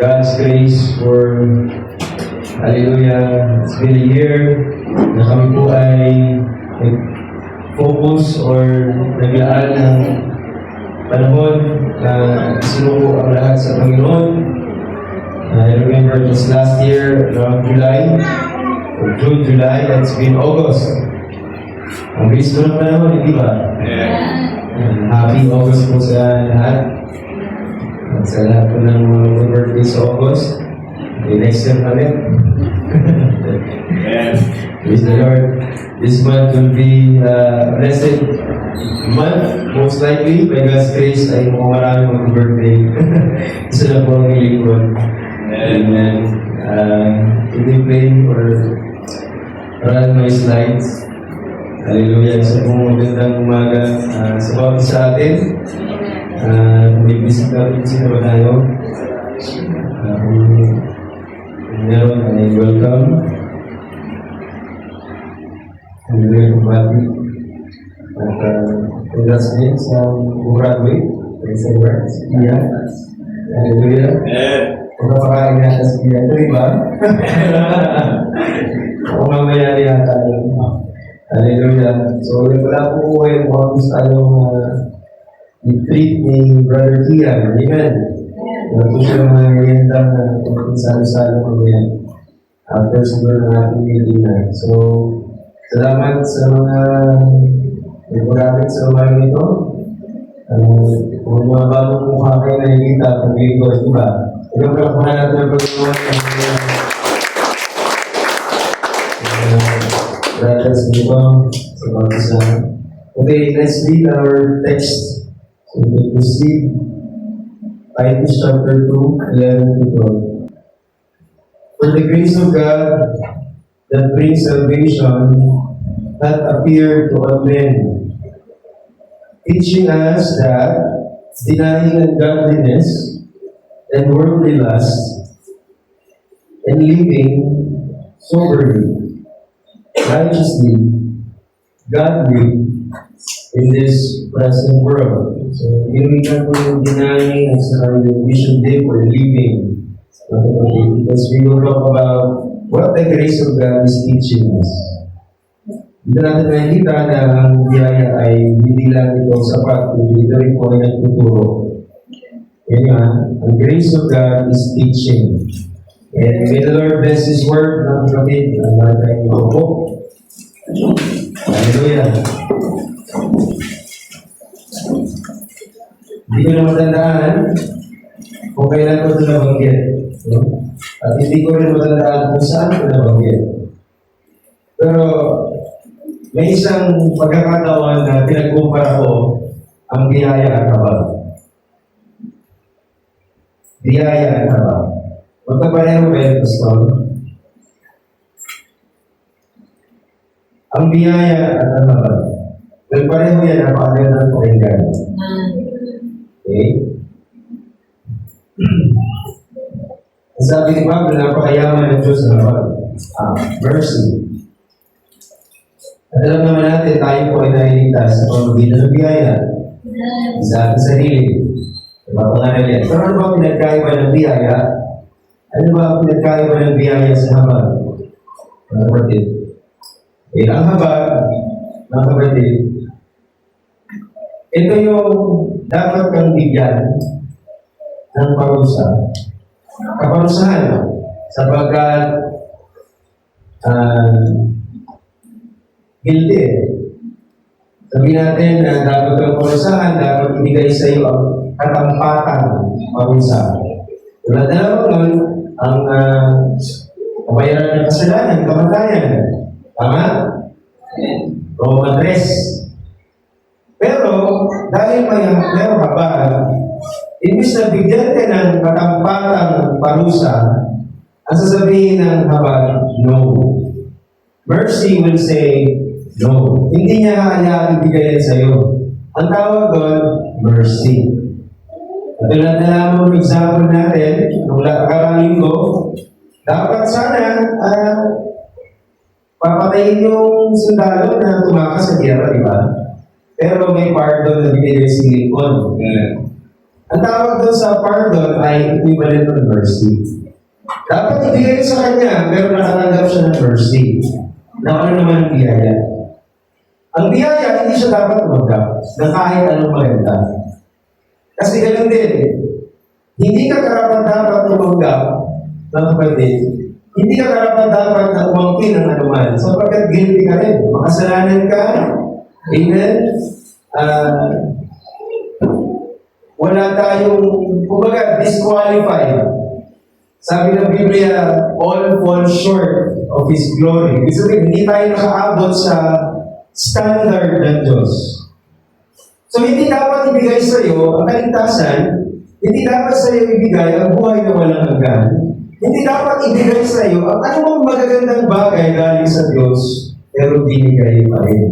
God's grace for hallelujah. It's been a year na kami po ay focus or naglaan ng panahon na sinuko ang lahat sa Panginoon. I remember this last year, around July, or June, July, and it's been August. Ang bilis mo ng panahon, hindi ba? Happy August po sa lahat. At sa lahat po ng mga birthday sa August. Okay, next year ulit. Praise the Lord. This month will be a blessed month, most likely. By God's grace, ay mukhang marami mag-birthday. Isa na po ang lingkod. Amen. Hindi play or run my slides. Hallelujah. Isa pong magandang umaga sa bawat sa atin. May bisita rin sino ba tayo? Meron ay welcome. Hallelujah, kumati. At congrats din sa graduate. Praise the Lord. Iya. Hallelujah. Pagkapakain natin sa iya. Ito ba? Kung mamaya yata yun. Hallelujah. So, wala po po kayo kung gusto tayong i-treat ni Brother Kian. Amen. Wala po siya mga gandang kung salo-salo mamaya. After siguro ng ating meeting na. So, salamat sa mga nagpagamit sa umaga nito. Kung mga bagong mukha kayo nakikita pag dito, di ba? Ilang lang po na natin ang pagkakuha ng brothers dito sa bangsa. Okay, let's read our text. So we proceed. Titus chapter 2, 11 to 12. For the grace of God that brings salvation hath appeared to all men, teaching us that, denying ungodliness and worldly lust, and living soberly, righteously, godly in this present world. So, hindi ka po yung denying and sa we should live or living. Because we will talk about what the grace of God is teaching us. Dito natin nakikita na ang biyaya ay hindi lang ito sapat, hindi ito rin po ay nagtuturo. Yan nga, ang grace of God is teaching. And may the Lord bless His word, mga kapatid, ang mga tayong maupo. Hallelujah. Hindi ko na matandaan kung kailan ko ito nabanggit. At hindi ko rin matandaan kung saan ko nabanggit. Pero may isang pagkakataon na pinagkumpara ko ang biyaya at habag. Biyaya at habag. Magkapareho ba yun, Pastor? Ang biyaya at ang habag. Magpareho yan ang pagkakataon ng pakinggan. Okay? Sabi ni Pablo, napakayaman ng Diyos na habag. Mercy. At alam naman natin, tayo po ay nailigtas sa pamamagitan ng biyaya sa ating sarili. Diba po nga yan? Pero ano ba pinagkaiba ng biyaya? Ano ba pinagkaiba ng biyaya sa habag? Mga kapatid. Ang habag, mga kapatid, ito yung dapat kang bigyan ng parusa. Kaparusahan sapagkat guilty. Sabihin natin na dapat kang parusahan, dapat ibigay sa iyo ang katampatang parusa. Tulad na lang nun, ang kabayaran ng kasalanan, kamatayan. Tama? Roma 3. Pero, dahil mayroon habag, imbis na bigyan ka ng katampatang parusa, ang sasabihin ng habag, no. Mercy will say, no. Hindi niya hayaan ibigay sa iyo. Ang tawag doon, mercy. At tulad na lamang ng example natin, nung nakarangin ko, dapat sana papatayin yung sundalo na tumakas sa giyera, di ba? Pero may pardon na binigay si Lincoln. Ang tawag doon sa pardon ay equivalent of mercy. Dapat ibigay sa kanya, pero nakatanggap siya ng mercy. Na ano naman ang biyaya? Ang biyaya, hindi siya dapat tumanggap na kahit anong maganda. Kasi ganun din, hindi ka karapat-dapat tumanggap ng kapatid. Hindi ka karapat-dapat na umangkin ng anuman sapagkat guilty ka rin. Makasalanan ka. Amen? Wala tayong, kumbaga, disqualified. Sabi ng Biblia, all fall short of His glory. Ibig sabihin, hindi tayo nakaabot sa standard ng Diyos. So, hindi dapat ibigay sa iyo ang kaligtasan, hindi dapat sa iyo ibigay ang buhay na walang hanggan, hindi dapat ibigay sa iyo ang anumang magagandang bagay galing sa Diyos, pero binigay pa rin.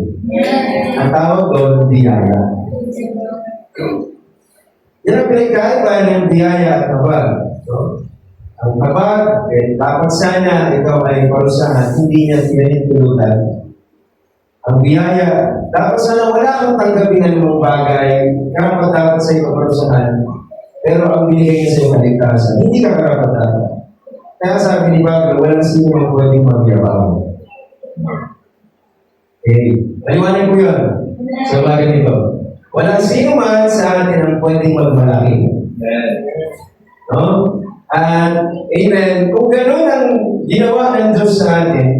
Ang tawag doon, biyaya. Yan ang pinagkaiba ng biyaya at kabag. No? Ang kabag, dapat sana ikaw ay parusahan, hindi niya pinahintulutan. Ang biyaya, dapat sana wala kang tanggapin ng mga bagay, karapat dapat sa iyo parusahan, pero ang binigay niya sa iyo kaligtasan, hindi ka karapat dapat. Kaya sabi ni Pablo, walang sino ang pwedeng magyabang. Okay, maliwanag ko yun. So, bagay nito. Walang sino man sa atin ang pwedeng magmalaki. No? At, amen, kung gano'n ang ginawa ng Diyos sa atin,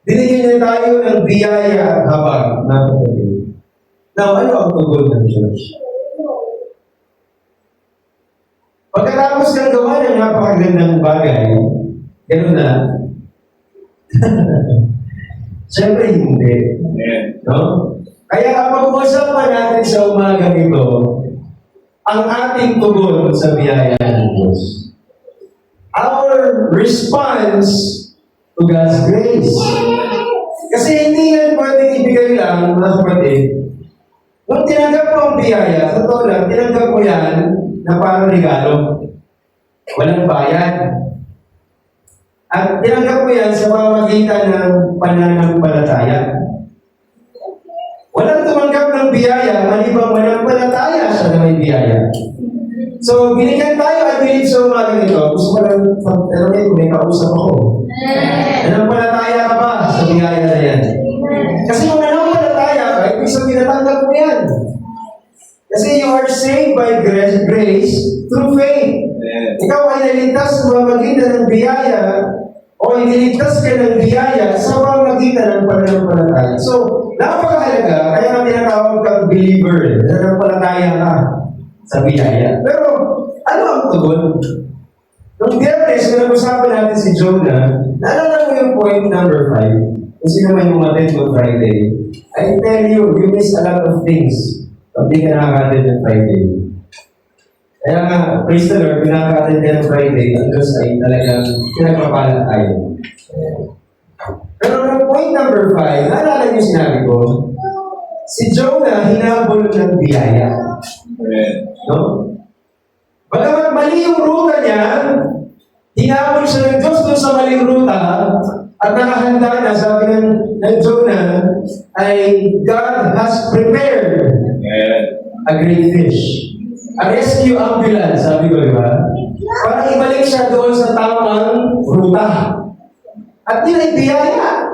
binigyan niya tayo ng biyaya at habag na kapatid. Now, ano ang tugon ng Diyos? Pagkatapos ng gawa ng napakagandang bagay, gano'n na. Siyempre, hindi. No? Kaya pag-usapan natin sa umaga nito, ang ating tugon sa biyaya ng Diyos. Our response to God's grace. Kasi hindi yan pwedeng ibigay lang, mga kapatid. Nung tinanggap mo ang biyaya, sa totoo lang, tinanggap mo yan na parang regalo. Walang bayad. At tinanggap mo yan sa pamamagitan ng pananampalataya. Walang tumanggap ng biyaya, malibang manampalataya siya na may biyaya. So, binigyan tayo, I believe sa umaga nito. Gusto ko lang, pero may kausap ako. Nanampalataya ka ba sa biyaya na yan? Kasi kung nanampalataya ka, ibig sabihin natanggap mo yan. Kasi you are saved by grace through faith. Ikaw ay naligtas sa pamamagitan ng biyaya o iniligtas ka ng biyaya sa pamamagitan ng pananampalataya. So, napakahalaga, kaya nga tinatawag kang believer, nanampalataya ka sa biyaya. Pero, ano ang tugon? Nung Biyernes, kung nag-usapan natin si Jonah, naalala mo yung point number 5? Kung sino man yung attend on Friday, I tell you, you miss a lot of things pag di ka nakaka-attend ng Friday. Kaya nga, praise the Lord, pinaka-attend ka ng Friday, ang Diyos ay talagang pinagpapalat tayo. Pero nung point number 5, naalala niyo sinabi ko, si Jonah hinabol ng biyaya. No? Bagamat mali yung ruta niya, hinabol siya ng Diyos doon sa maling ruta, at nakahanda na, sabi ng Jonah, ay God has prepared a great fish. A rescue ambulance, sabi ko, di ba? Para ibalik siya doon sa tamang ruta. At yun ay biyaya.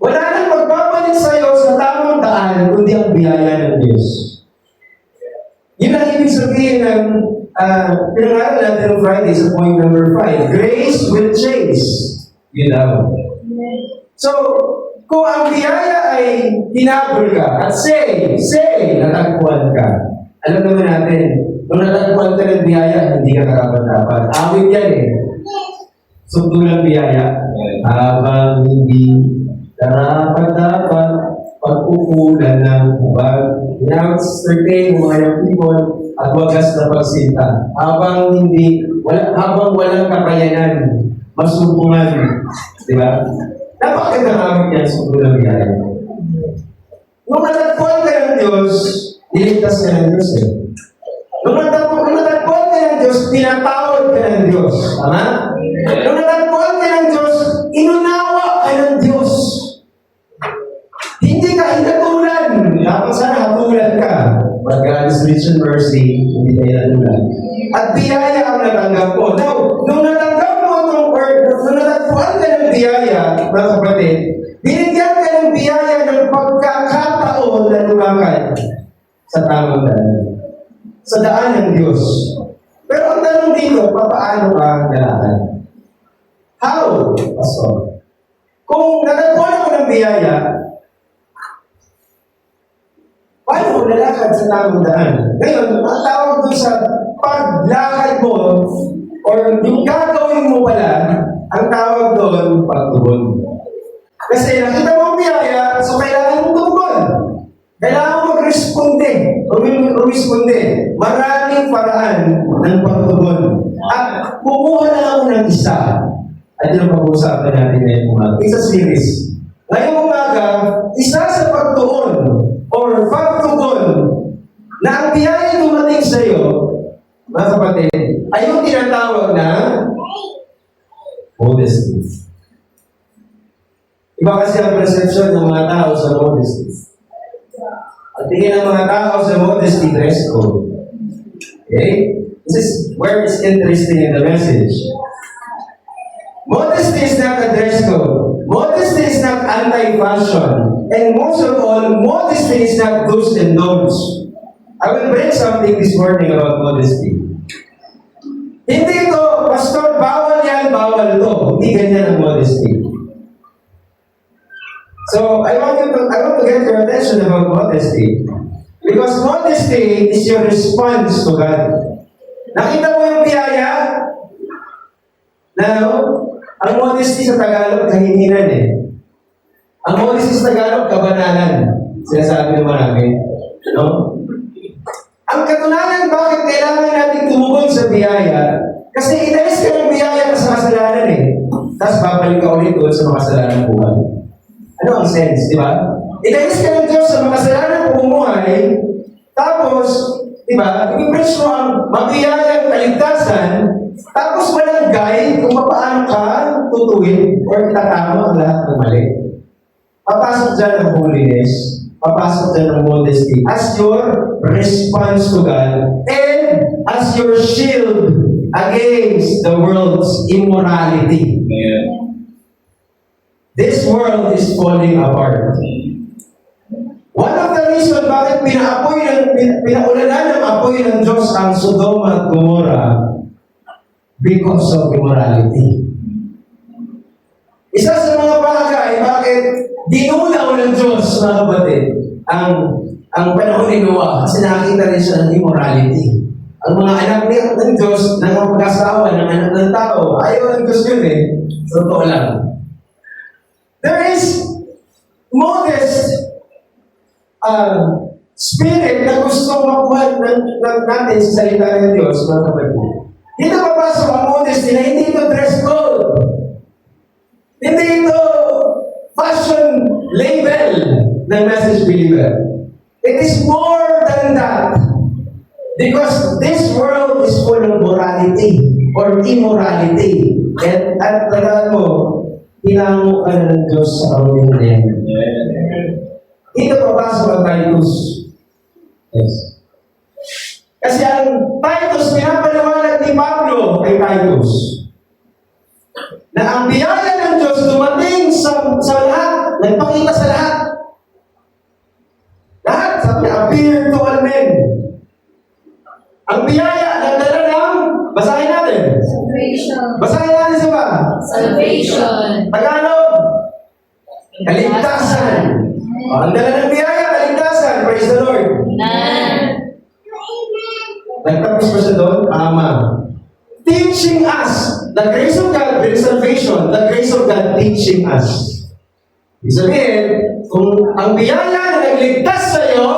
Wala nang magbabalik sa'yo sa tamang daan, kundi ang biyaya ng Diyos. Yun ang ibig sabihin ng pinangaral natin ng Friday sa point number 5. Grace will chase you down. So, kung ang biyaya ay hinabol ka at say, natagpuan ka. Alam naman natin, kung natagpuan ka ng biyaya, hindi ka karapat-dapat. Awit yan eh. Sundulang biyaya, habang hindi karapat-dapat, pag-ukulan ng hubag. Now, certain mga people at wagas na pagsinta. Habang walang kakayanan, masumbungan. Di ba? Napakagandang yan sa sundulang biyaya. Nung natagpuan ka ng Diyos, niligtas ka ng Diyos eh. Nung natagpuan ka ng Diyos, pinatawad ka ng Diyos. Tama? Nung natagpuan ka ng Diyos, inunawa ka ng Diyos. Hindi ka hinatulan. Dapat sana hatulan ka. But God is rich in mercy, hindi hindi kayo natulad. At biyaya ang natanggap mo. Now, nung natanggap mo itong word, nung natagpuan ka ng biyaya, mga kapatid, binigyan ka ng biyaya ng pagkakataon na lumakad sa tamang daan. Sa daan ng Diyos. Pero ang tanong dito, paano ka lalakad? How, Pastor? Kung natagpuan ako ng biyaya, paano ko lalakad sa tamang daan? Ngayon, ang tawag doon sa paglakad mo, or yung gagawin mo pala, ang tawag doon, pagtugon. Kasi nakita mo ang biyaya, so kailangan mo tumugon. Kailangan mo mag-responde. Maraming paraan ng pagtugon. At kukuha na ako ng isa. At yun ang pag-uusapan natin ngayong umaga. It's a series. Ngayong umaga, isa sa pagtugon or pagtugon na ang biyaya dumating sa iyo, mga kapatid, ay yung tinatawag na modesty. Iba kasi ang perception ng mga tao sa modesty. Ang tingin ng mga tao sa modesty, dress code. Okay? This is where it's interesting in the message. Modesty is not a dress code. Modesty is not anti-fashion. And most of all, modesty is not do's and don'ts. I will bring something this morning about modesty. Hindi ito, Pastor, bawal yan, bawal to. Hindi ganyan ang modesty. So, I want to get your attention about modesty. Because modesty is your response to God. Nakita mo yung biyaya? Now, ang modesty sa Tagalog, kahihinan eh. Ang modesty sa Tagalog, kabanalan. Sinasabi ng marami. No? Ang katunayan, bakit kailangan natin tumugon sa biyaya? Kasi inalis ka ng biyaya sa kasalanan eh. Tapos babalik ka ulit doon sa makasalanan buhay. Ano ang sense, di ba? Inalis ka ng Diyos sa makasalanan bumuhay, tapos, di ba, i-preach mo ang mabiyayang kaligtasan, tapos walang guide kung paano ka tutuwid or itatama ang lahat ng mali. Papasok dyan ang holiness, papasok dyan ang modesty as your response to God and as your shield against the world's immorality. Amen. This world is falling apart. One of the reasons bakit pinaulanan ng apoy ng Diyos ang Sodoma at Gomorrah, because of immorality. Isa sa mga bagay bakit dinunaw ng Diyos, mga kapatid, ang panahon ni Noah, kasi nakakita rin siya ng immorality. Ang mga anak ng Diyos, ng mga pag-asawa, ng anak ng tao, ayaw ng Diyos yun eh. So, totoo lang. There is modest spirit na gusto makuha natin sa salita ng Diyos, mga kapatid. Dito papasok ang modesty na hindi ito dress code. Hindi ito fashion label ng message believer. It is more than that. Because this world is full of morality or immorality. At talagaan mo, hinango ka na ng Diyos sa kamulong na yan. Dito papasok ang Titus. Yes. Kasi ang Titus, pinapaliwanag ni Pablo kay Titus na ang biyaya ng Diyos dumating sa lahat, nagpakita sa lahat. Lahat, sabi niya, appear to all men. Ang biyaya, nagdala ng, basahin natin. Salvation. Basahin natin sa ba? Salvation. Tagalog, kaligtasan. Ang dala ng biyaya, kaligtasan. Praise the Lord. Amen. Nagtapos pa siya doon? Tama. Teaching us. The grace of God brings salvation. The grace of God teaching us. Ibig sabihin, kung ang biyaya na nagligtas sa iyo,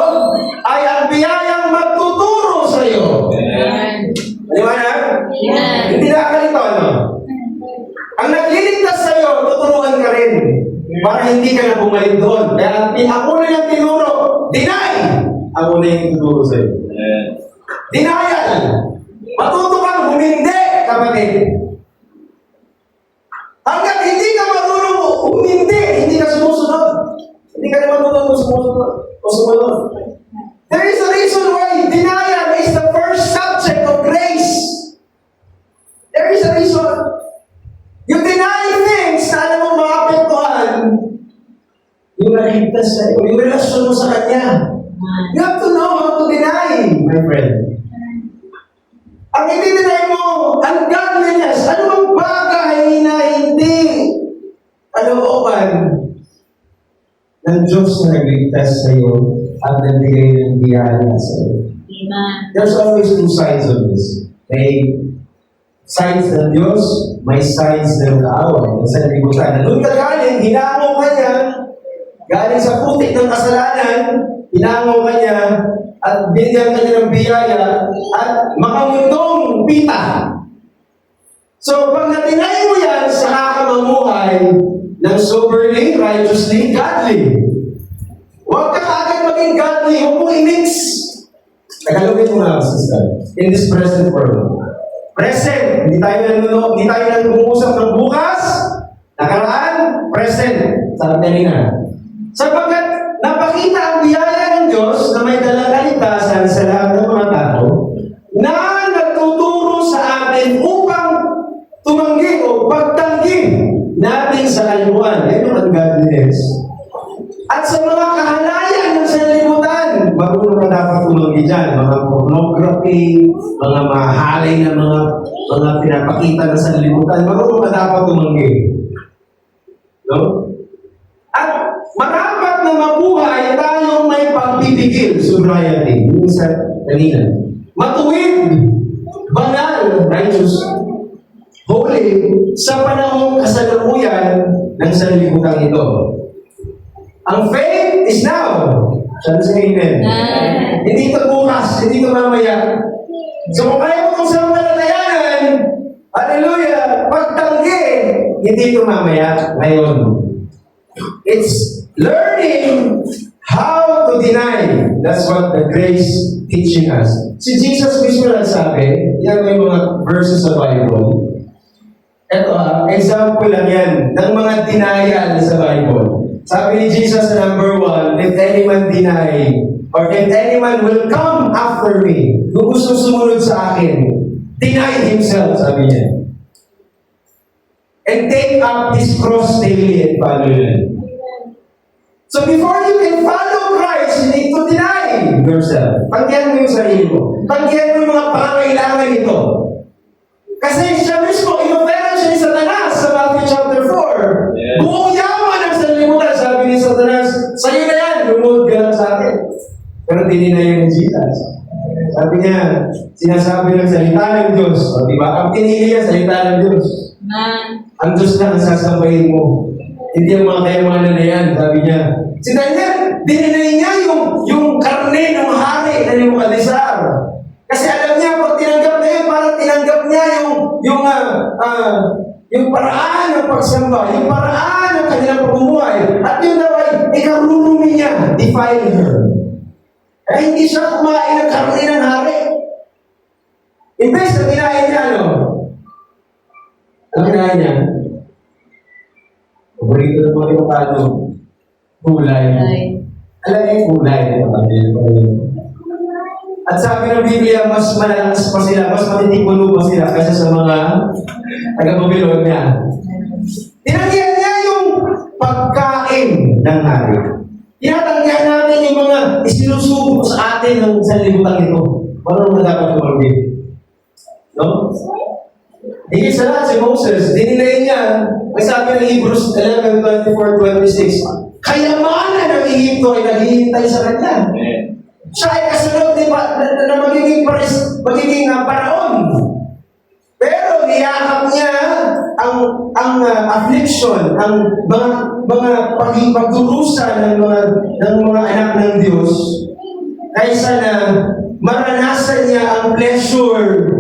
ay ang biyayang magtuturo sa iyo. Amen. Maliwanag? Amen. Hindi nakakalito, ano? Ang nagliligtas sa iyo, tuturuan ka rin. Para hindi ka na bumalik doon. Kaya ako na yung tinuro. Deny! Ako na yung tinuro sa iyo. Denial! Matuto kang humindi, kapatid. Hanggat hindi ka marunong humindi, hindi ka sumusunod. Hindi ka naman sumusunod. There is a reason why denial is the first step the reason. You deny things na alam mo maapektuhan yung naligtas sa'yo, yung relasyon mo sa Kanya. You have to know how to deny, my friend. Ang i-deny mo, ungodliness, ano bang bagay na hindi kalooban ng Diyos na nagligtas sa'yo at nagbigay ng biyaya sa'yo. Amen. There's always two sides of this. May sides ng Diyos, may sides ng kaaway. Sa libutan. Doon ka galing, hinango ka niya, galing sa putik ng kasalanan, hinango ka niya, at binigyan ka niya ng biyaya, at makamundong pita. So, pag natinay mo yan, saka ka mamuhay ng soberly, righteously, godly. Huwag ka agad maging godly, huwag mong i-mix. Tagalogin mo na, sister. In this present world. Present. Hindi tayo nanonood, hindi tayo nag-uusap ng bukas. Nakaraan, present. Sabi kanina. Sapagkat napakita ang biyaya ng Diyos na may dalang kaligtasan sa lahat ng mga tao na nagtuturo sa atin upang tumanggi o pagtanggi natin sa kalimutan. Yan yung ungodliness. At sa mga kahalayan ng sanlibutan, marunong ka dapat tumanggi dyan. Mga pornography, mga mahalay na mga pinapakita ng sanlibutan, marunong ka dapat tumanggi. No? At marapat na mabuhay tayong may pagpipigil, sobriety, yung sa kanina. Matuwid, banal, righteous, holy, sa panahong kasalukuyan ng sanlibutan ito. Ang faith is now. Sabi sa amen. Hindi ito bukas, hindi ito mamaya. So kung kaya mo itong sampalatayanan, hallelujah, pagtanggi, hindi ito mamaya, ngayon. It's learning how to deny. That's what the grace teaching us. Si Jesus mismo nagsabi, yan may mga verses sa Bible. Ito example lang yan ng mga denial sa Bible. Sabi ni Jesus sa number 1, if anyone deny, or if anyone will come after me, kung gusto sumunod sa akin, deny himself, sabi niya. And take up his cross daily and follow him. So before you can follow Christ, you need to deny yourself. Tanggihan mo yung sarili mo. Tanggihan mo yung mga pangangailangan nito. Kasi siya mismo, inoferan siya ni Satanas sa Matthew chapter 4. Yeah. Buong yaman ang sanlibutan, sabi ni Satanas, sa'yo na yan, lumuhod ka lang sa akin. Pero tininayan ni Jesus. Sabi niya, sinasabi ng salita ng Diyos. O, diba? Ang pinili niya, salita ng Diyos. Ang Diyos lang ang sasabayin mo. Hindi ang mga kayamanan na yan, sabi niya. Si Daniel, dininay niya yung karne ng hari na Nebukadnezar. Kasi alam niya, pag tinanggap na yun, parang tinanggap niya yung paraan ng pagsamba, yung paraan ng kanilang pagmumuhay. At yun daw ay ikarurumi niya, defile her. Kaya hindi siya kumain ng karne ng hari. Imbes na kinain niya, ang kinain niya, paborito ng mga Ilocano, kulay. Alam niyo yung kulay na kapatid. At sabi ng Biblia, mas malalakas pa sila, mas matitipuno pa sila kaysa sa mga taga-Babylonia. Tinanggihan niya yung pagkain ng hari. Tinatanggihan natin yung mga isinusubo sa atin ng sanlibutan ito. Marunong na dapat kumagin. No? Higit sa lahat si Moses, dinilay niya, may sabi ng Hebrews 11:24-26, kayamanan ng Egypto ay naghihintay sa kanya. Siya ay kasunod na magiging paraon. Pero niyakap niya ang affliction, ang mga pagdurusan ng mga anak ng Diyos, kaysa na maranasan niya ang pleasure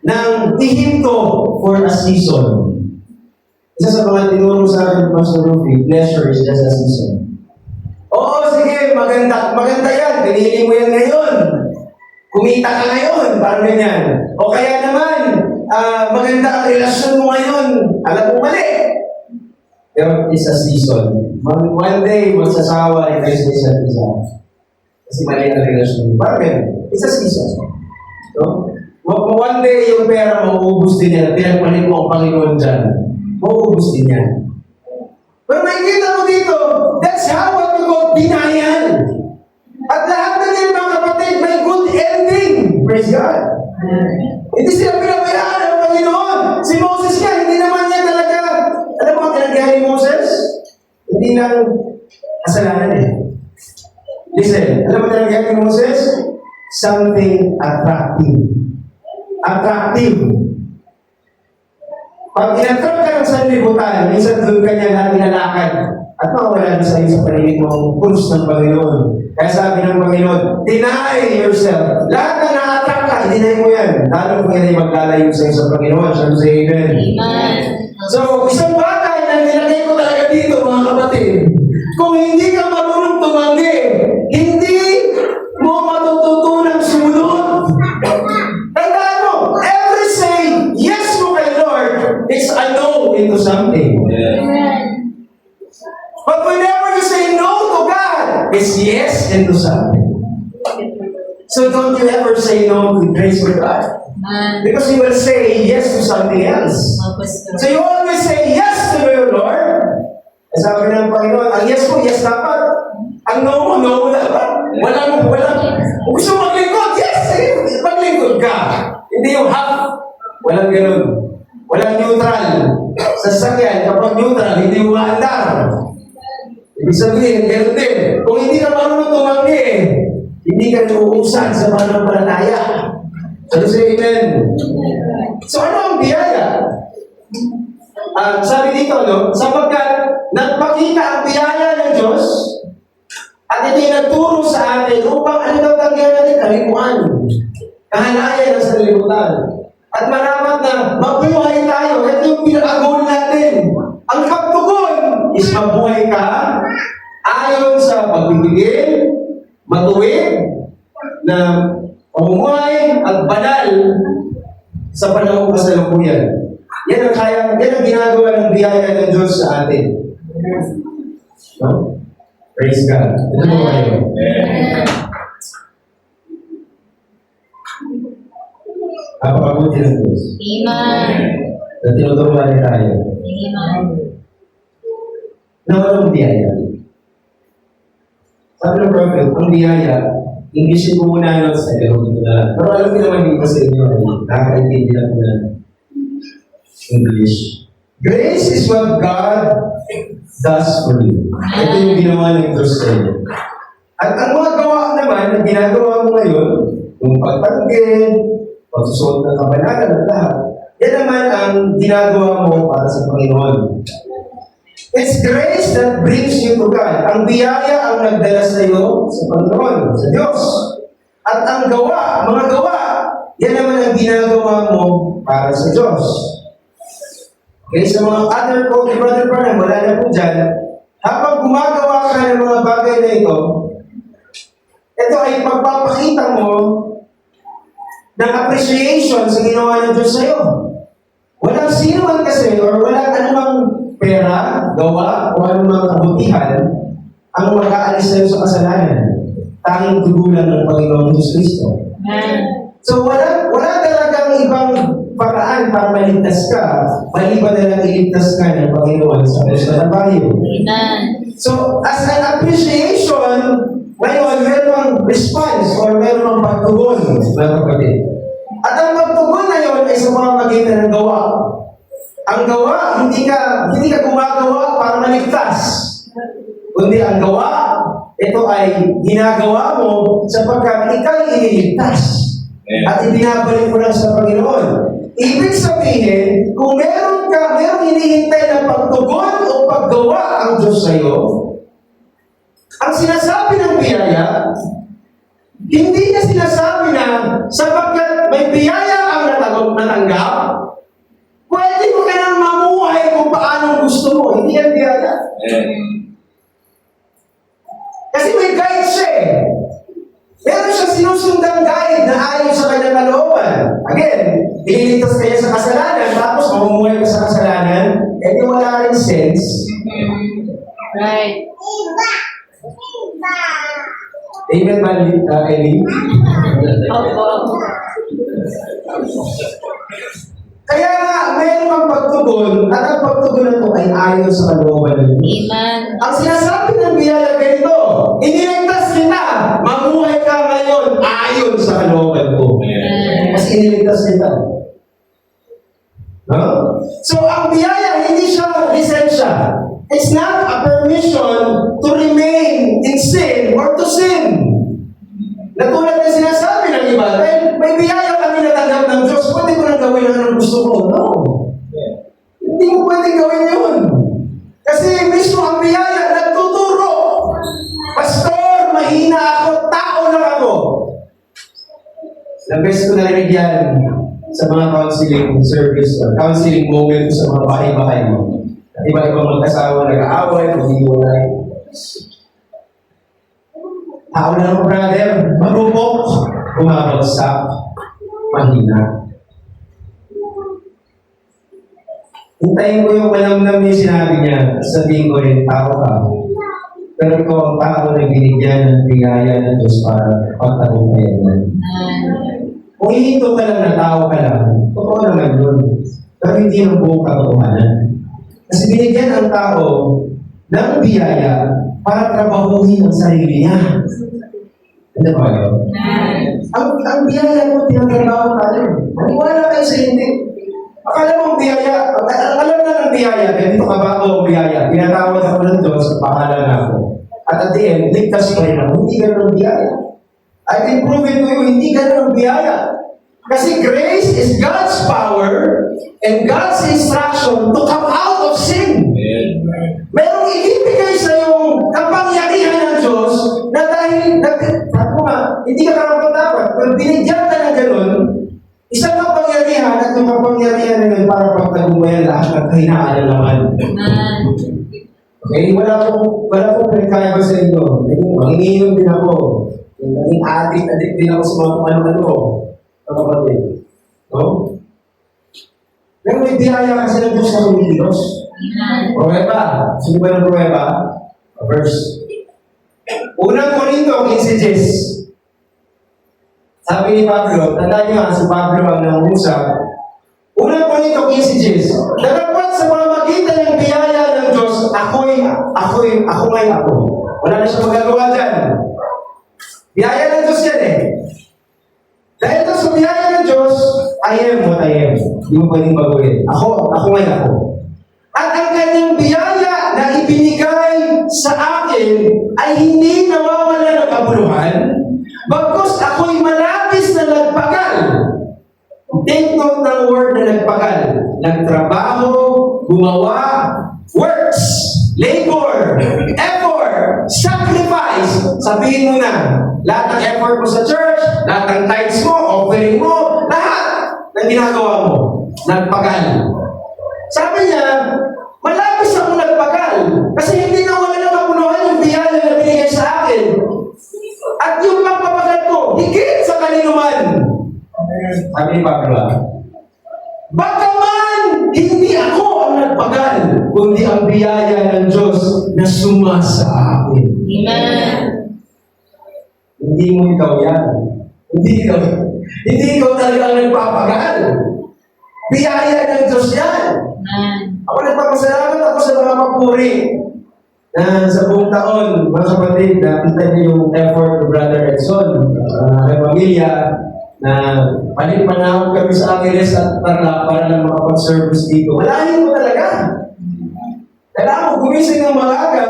ng Egypto for a season. Isa sa mga tinuro sa akin, Pastor Rufi, pleasure is just a season. Oo, sige, maganda yan. Pinili mo yan ngayon. Kumita ka ngayon, parang ganyan. O kaya naman, maganda ang relasyon mo ngayon. Alam mo, mali. Pero it's a season. One day, magsasawa rin kayo sa isa't isa. Kasi mali ang relasyon mo. Parang ganyan. It's a season. No? One day, yung pera mauubos din yan. Pinagpalit mo ang Panginoon dyan. Mauubos din yan. Pero nakikita mo dito, that's how what we call denial. At lahat na yan, mga kapatid, may good ending. Praise God. Hindi sila pinabayaan ng Panginoon. Si Moses nga, hindi naman niya talaga, alam mo ang kinagawa ni Moses? Hindi lang kasalanan eh. Listen, alam mo talaga ni Moses? Something attractive. Attractive. Pag in-attract ka ng sanlibutan, minsan doon ka niya lahat nilalakad at makawala na sa iyo sa paligid mo ang puls ng Panginoon. Kaya sabi ng Panginoon, deny yourself. Lahat na na-attract ka, i-deny mo yan. Lalo kung yan ay maglalayo sa iyo sa Panginoon. Sabi sa Amen. Amen. So, isang bagay na nilagay ko talaga dito, mga kapatid. Kung hindi ka marunong tumanggi, hindi mo matututunang sumunod. Tandaan mo, every say yes mo kay Lord is a no into something. Amen. But whenever you say no to God, it's yes into something. So don't you ever say no to grace of God. Amen. Because you will say yes to something else. So you always say yes to your Lord. Sabi ng Panginoon, ang yes mo, yes dapat. Ang no mo, no mo dapat. Walang, kung gusto maglingkod, yes, maglingkod ka. Hindi yung half. Walang ganun. Walang neutral. Sa sasakyan, kapag neutral, hindi umaandar. Ibig sabihin, ganun din. Kung hindi ka marunong tumanggi, hindi ka nauusan sa pananampalataya. So, say amen. So, ano ang biyaya? Sabi dito, no? Sapagkat nagpakita ang biyaya ng Diyos at ito'y nagturo sa atin upang ano daw tanggihan natin? Kalimuan. Kahalayan ng sanlibutan. At marapat na mabuhay tayo. Ito yung pinaka-goal natin. Ang pagtugon is mabuhay ka ayon sa pagbibigay, matuwid, na pamumuhay at banal sa panahon kasalukuyan. Yan ang ginagawa ng biyaya ng Diyos sa atin. No? Praise God. Ito mo kayo. Napakabuti ng Diyos. Amen. Na tinuturuan niya tayo. Amen. Na walang biyaya. Sabi ng prophet, ang biyaya, Englishin ko muna yun sa iyo. Pero alam ko naman dito sa inyo, nakakaintindi na po na English. Grace is what God does for you. Ito yung ginawa ng Diyos sa iyo. At ang mga gawa naman, na ginagawa mo ngayon, yung pagtanggi, pagsusuot ng kabanalan at lahat, yan naman ang ginagawa mo para sa Panginoon. It's grace that brings you to God. Ang biyaya ang nagdala sa iyo sa Panginoon, sa Diyos. At ang gawa, mga gawa, yan naman ang ginagawa mo para sa Diyos. Okay, sa mga other code, brother Barnum, wala na po dyan. Habang gumagawa ka ng mga bagay na ito ay pagpapakita mo ng appreciation sa ginawa ng Diyos sa iyo. Walang sino man kasi, or walang anumang pera, gawa, o anumang kabutihan ang mag-aalis sa iyo sa kasalanan. Tanging tugulan ng Panginoon Jesus Cristo. Amen. So wala talagang ibang paraan para maligtas ka, maliban na lang iligtas ka ng Panginoon sa Kristo na bayo. Amen. So, as an appreciation, ngayon, meron response or meron pagtugon, mga kapatid. At ang pagtugon na yun ay sa mga magitan ng gawa. Ang gawa, hindi ka gumagawa para maligtas. Kundi ang gawa, ito ay ginagawa mo sapagkat ikaw iniligtas. At ibinabalik mo lang sa Panginoon. Ibig sabihin, kung merong hinihintay na pagtugon o paggawa ang Diyos sa iyo, ang sinasabi ng biyaya, hindi niya sinasabi na sapagkat may biyaya ang natanggap, pwede mo ka nang mamuhay kung paano gusto mo. Hindi yan biyaya. Kasi may guide siya eh. Meron siyang sinusundang guide na ayon sa kanyang kalooban. Again, ililigtas kanya sa kasalanan, tapos mamumuhay ka sa kasalanan, eh di wala rin sense. Right. Amen ba, Ellie? Opo. Kaya nga, meron kang pagtugon, at ang pagtugon na ito ay ayon sa kalooban ng Diyos. Amen. Ang sinasabi ng biyaya ganito, iniligtas kita, mamuhay ka ngayon ayon sa kalooban ko. Mas iniligtas kita. No? So, ang biyaya, hindi siya lisensya. It's not a permission to remain in sin or to sin. Natulad ng sinasabi ng iba, dahil may biyaya kami natanggap ng Diyos, pwede ko nang gawin ang gusto ko. No. Hindi mo pwede gawin yun. Kasi mismo ang biyaya nagtuturo. Pastor, mahina ako, tao lang ako. The best ko narinig yan sa mga counseling service, counseling moment sa mga bahay-bahay mo. Iba-ibang magkasawa, nag-aaway, mag-iwalay. Tao lang ako, brother. Marupok. Bumabagsak. Mahina. Hintayin ko yung malamnam niya sinabi niya. Sabihin ko rin, tao ka. Pero ikaw ang tao na binigyan ng biyaya ng Diyos para pagtagumpayan yan. Kung hihinto ka lang na tao ka lang, totoo naman yun. Pero hindi ang buong katotohanan. Kasi binigyan ang tao ng biyaya para trabahuhin ang sarili niya. Hindi ba yun? Ang biyaya mo, tinatrabaho tayo. Maniwala kayo sa hindi. Akala mo ang biyaya, alam na ng biyaya, ganito ka ba ako biyaya? Pinatawad ako ng Diyos, pahala na ako. At at the end, ligtas pa rin ako. Hindi ganun ang biyaya. I can prove it to you, hindi ganun ang biyaya. Kasi grace is God's power and God's instruction to come out of sin. Merong ibibigay sa yung kapangyarihan ng Diyos na dahil, sabi mo nga, hindi ka karapat-dapat, pero binigyan ka ng ganun, isang kapangyarihan at yung kapangyarihan na yun para pagtagumpayan lahat ng kahinaan ng laman. Okay, wala pong pinagkaya ko sa inyo. Manginginom din ako. Naging addict din ako sa mga ano-ano. Kapatid. No? Pero may biyaya kasi ng Diyos na kumikilos. Pruweba. Sino ba ng pruweba? Verse. Unang Korinto, 15:10. Sabi ni Pablo, tandaan niyo si Pablo ang nangusap. Unang Korinto, 15:10. Darapat sa pamamagitan ng biyaya ng Diyos, ako ngayon ako. Wala na siya magagawa dyan. Biyaya ng Diyos yan eh. Dahil ito sa biyaya ng Diyos, I am what I am. Hindi mo pwedeng baguhin. Ako ngayon ako. At ang kanyang biyaya na ibinigay sa akin ay hindi nawawala ng kabuluhan, bagkus ako'y malabis na nagpagal. Take note ng word na nagpagal. Nagtrabaho, gumawa, works, labor, effort, sacrifice. Sabihin mo na, lahat ng effort mo sa church, lahat ng tithes mo, offering mo, lahat ng ginagawa mo, nagpagal. Sabi niya, malabis ako nagpagal. Kasi hindi na wala ng kapunuhan yung biyaya na binigay sa akin. At yung pagpapagal ko, higit sa kaninuman. Sabi ni Pablo, baka man, hindi ako ang nagpagal, kundi ang biyaya ng Diyos na sumasa akin. Amen. Hindi mo ikaw yan. Hindi ikaw talaga ang nagpapagal. Biyaya ng Diyos yan. Ako nagpapasalamat ako sa mga papuri na sa buong taon, mga kapatid, nakita niyo yung effort ng Brother Edson, ng pamilya, na palit-panahon kami sa Angeles at Tarlac para lang makapag-service dito. Malahin mo talaga. Kailangan mo gumising ng maaga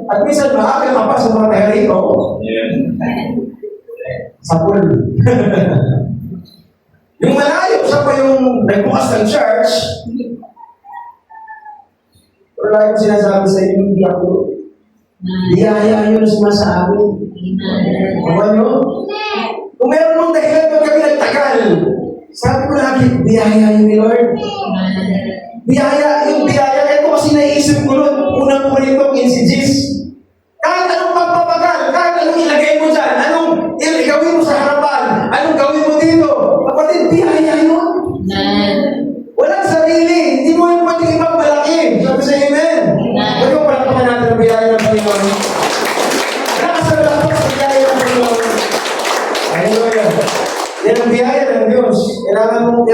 at minsan maaga ka pa sa mga teoriko. Sa pool. Yung malayo, siya pa yung nagbukas ng church. Wala yung sinasabi sa inyo, hindi ako. Biyaya yun sumasa amin. Awan nyo? Kung meron mong dahilan kung kami nagtagal, sabi ko lagi, biyaya yun ni Lord. Biyaya, yung biyaya, ito kasi naisip ko nun, unang Korinto, 15:10. Kahit anong pagpapagal, kahit anong ilagay mo dyan, anong gawin mo sa harapan, anong gawin mo dito, kapatid, biyaya yun. Walang sarili, hindi mo yung pwedeng ipagmalaki. Sabi sa Amen. Kaya palakpakan natin ang biyaya ng Panginoon. Nakasalamat po sa biyaya ng Panginoon. Hallelujah. Yan ang biyaya ng Diyos. Kailangan mo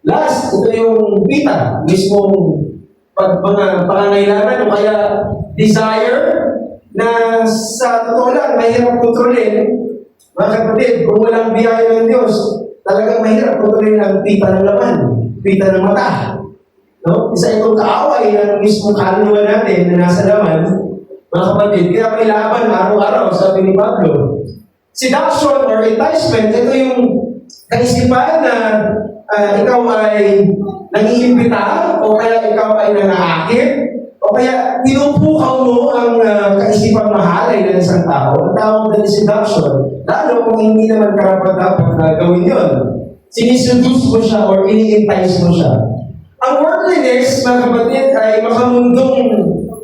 Last, ito yung pita, mismong mga pangangailangan o kaya desire na sa totoo lang, mahirap kontrolin. Mga kapatid, kung walang biyaya ng Diyos, talagang mahirap kontrolin ang pita ng laman, pita ng mata. No? Isa itong kaaway ng mismong kaluluwa natin na nasa laman, mga kapatid, kaya may laban araw-araw, sabi ni Pablo. Seduction or enticement, ito yung kaisipan na ikaw ay nag-iimbita o kaya ikaw ay nangaakit o kaya pinupukaw mo ang kaisipang mahalay ng isang tao. Ang tawag na seduction, lalo kung hindi naman karapat-dapat na gawin yun. Siniseduce mo siya or ini-entice mo siya. Ang worldliness, mga kapatid, ay makamundong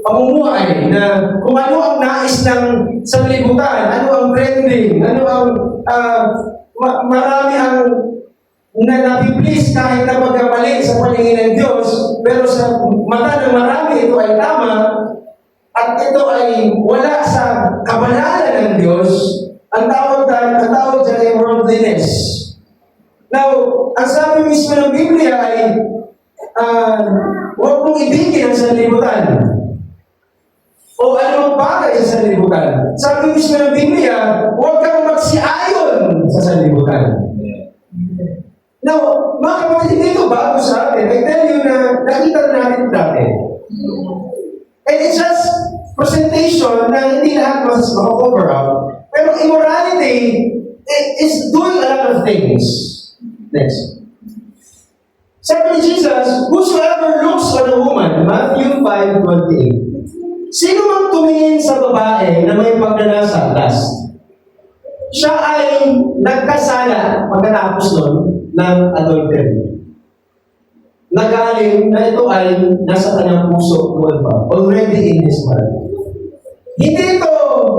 pamumuhay na kung ano ang nais ng sanlibutan, ano ang trending, ano ang marami ang napiplease kahit na magkamali sa paningin ng Diyos, pero sa mata ng marami ito ay tama at ito ay wala sa kabanalan ng Diyos. Ang tawag dyan ay worldliness. Now, ang sabi mismo ng Biblia ay huwag mong ibigin ang sanlibutan o anumang bagay sa sanlibutan. Sabi mismo ng Biblia, huwag kang magsiayon sa sanlibutan. Now, mga kapatid, dito bago sa atin, I tell you na nakita na natin dati. And it's just presentation na hindi lahat mas makakover up. Pero immorality is doing a lot of things. Next. Sabi ni Jesus, whosoever looks on a woman, Matthew 5:28. Sino mang tumingin sa babae na may pagnanasa, last, siya ay nagkasala pagkatapos nun ng adultery. Nagaling na ito ay nasa kanyang puso noon pa. Already in his heart. Hindi ito,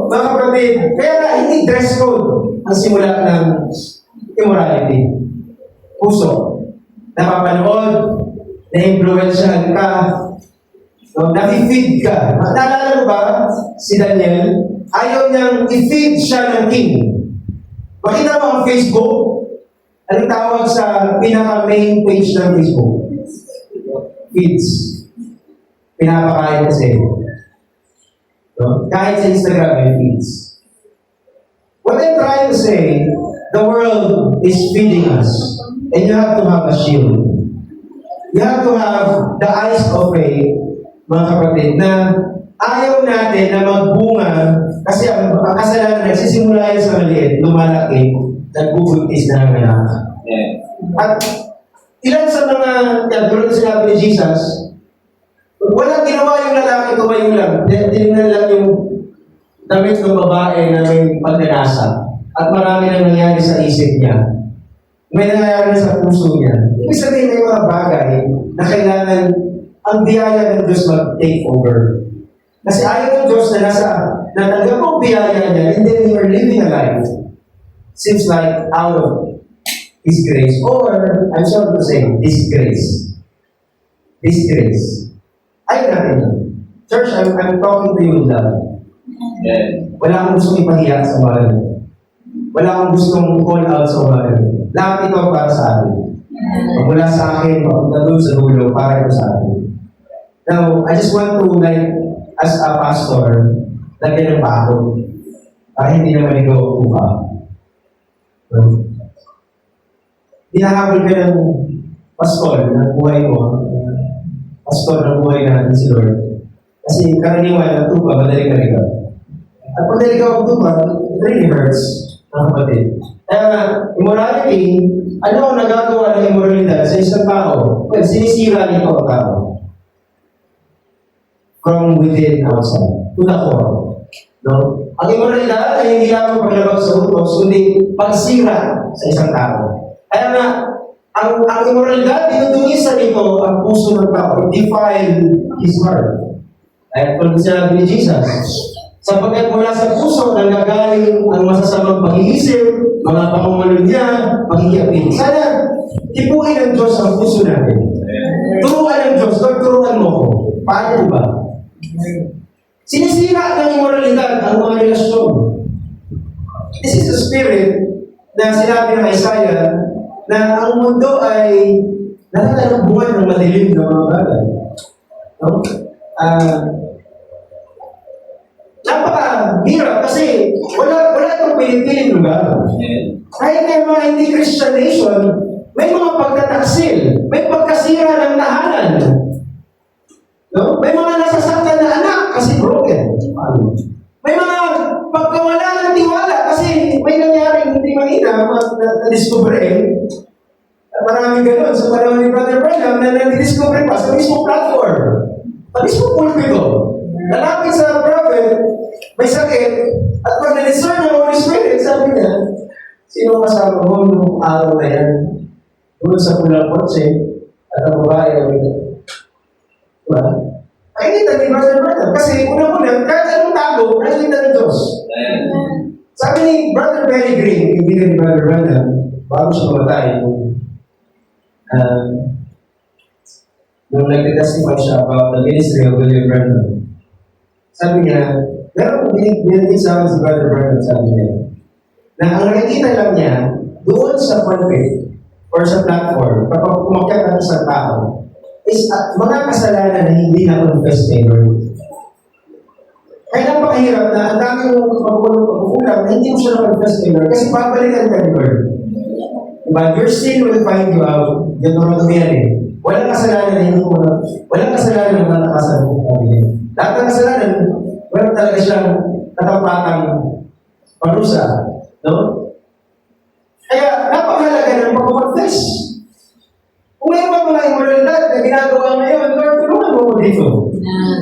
mga kapatid, kaya hindi dress code ang simula ng immorality. Puso. Napapanood, na-influensyahan ka, nafi-feed ka. Naalala mo ba si Daniel? Ayaw niyang i-feed siya ng king. Makita mo ang Facebook, anong tawag sa pinaka-main page ng Facebook? Feeds. Pinapakain kasi. No? Kahit sa Instagram may feeds. What I'm trying to say, the world is feeding us. And you have to have a shield. You have to have the eyes of faith, mga kapatid, na ayaw natin na magbunga kasi ang kasalanan nagsisimula yan sa maliit, lumalaki, nagbubuntis na ng anak. At ilan sa mga, tulad sinabi ni Jesus, walang ginawa yung lalaki, tumayo lang. Tinignan lang yung damit ng babae na may pagnanasa. At marami na nangyari sa isip niya. May nangyari na sa puso niya. Ibig sabihin may mga bagay na kailangan ang biyaya ng Diyos mag-take over. Kasi ayaw ng Diyos na natanggap mo biyaya niya and then you're living a life seems like out of His grace or, I'm sorry to say, disgrace. Disgrace. Ayaw natin yun. Church, I'm talking to you in love. Wala akong gustong ipahiya sa bahay. Wala akong gustong call out sa bahay. Lahat ito para sa atin. Mula sa akin, mapunta doon sa dulo, para ito sa atin. Now, I just want to, as a pastor, lagyan ng pako. Para hindi naman ikaw upa. Hinahabol ka ng pastor ng buhay mo. Pastor ng buhay natin si Lord. Kasi karaniwan ng tupa, madali ka rin. At pag madali ka magtupa, it really hurts, mga kapatid. Kaya nga, immorality, ano ang nagagawa ng immoralidad sa isang tao? Well, sinisira nito ang tao. From within outside, to the core. No? Ang immoralidad ay hindi lang paglabag sa utos, kundi pagsira sa isang tao. Kaya nga, ang immoralidad, dinudungisa nito ang puso ng tao. It defile his heart. At kung sinabi ni Jesus, sapagkat mula sa puso nanggagaling ang masasamang pag-iisip, mga pangungalo niya, pag-iapin. Sana, tipuin ng Diyos ang puso natin. Turuan ng Diyos, Lord, turuan mo ko. Paano ba? Sinisira ng immoralidad ang mga relasyon. This is the spirit na sinabi ng Isaiah na ang mundo ay natatalabungan ng madilim na mga bagay. No? Napaka-hirap kasi wala itong pinipiling lugar. Kahit may mga hindi Christian nation, may mga pagtataksil, may pagkasira ng tahanan. No? May mga nasasaktan na anak kasi broken. May mga pagkawala ng tiwala kasi may nangyaring hindi manina na-discover. Maraming ganun sa panahon ni Brother Branham na na-discover pa sa mismo platform. Sa mismo pulpito. Lalapit sa prophet, may sakit, at pag na-discern ng Holy Spirit, sabi niya, sino kasama mo nung araw na yan? Doon sa pulang kotse, at ang babae ang ito. Diba? Nakikita ni Brother Branham. Kasi unang-una, kahit anong tago, nakikita ng Diyos. Sabi ni Brother Benny Green, kaibigan ni Brother Branham, bago siya mamatay, nung nag-testify siya about the ministry of William Branham, sabi niya, meron binigyan sa akin si Brother Branham, sabi niya, na ang nakikita lang niya, doon sa pulpit, or sa platform, kapag umakyat ang isang tao, is mga kasalanan na hindi na-confess ni Lord. Kaya napakahirap na ang dami mong pagkukulang na hindi mo siya na-confess ni Lord kasi babalikan ka ni Lord. But your sin will find you out. Yan naman yan eh. Walang kasalanan na hindi mo na, walang kasalanan na natakasan mo kami. Lahat ng kasalanan, walang talaga siyang katapatang parusa. No? Kaya napakahalaga ng pag-confess. Kung may mga immoralidad na ginagawa ngayon, Lord, tulungan mo dito.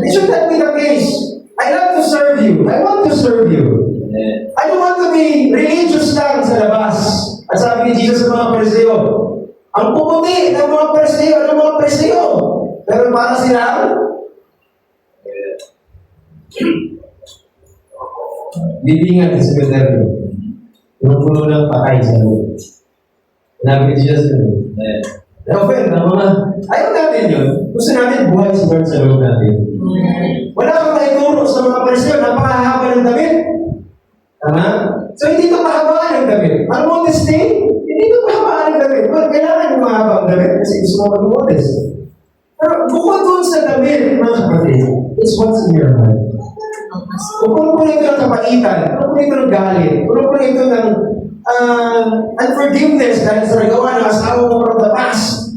It should not be the case. I love to serve you. I want to serve you. I don't want to be religious lang sa labas. At sabi ni Jesus sa mga Pariseo, ang puputi ng mga Pariseo, pero para sila, bibingan sa cemetery. Yung puno ng patay sa loob. Sinabi ni Jesus yun. Na-offend ang mga, ayaw natin yun. Gusto natin buhay sa Lord sa loob natin. Wala kang naituro sa mga Pariseo, napakahaba ng damit. Tama? So, hindi ito pahabaan ng damit. Ang modesty, hindi ito pahabaan ng damit. Well, kailangan yung mahaba ang damit kasi gusto mo mag-modest. Pero bukod doon sa damit, mga kapatid, it's what's in your heart. Kung puno ito ng kapaitan, puno ito ng galit, puno ito ng unforgiveness dahil sa nagawa ng asawa mo from the past.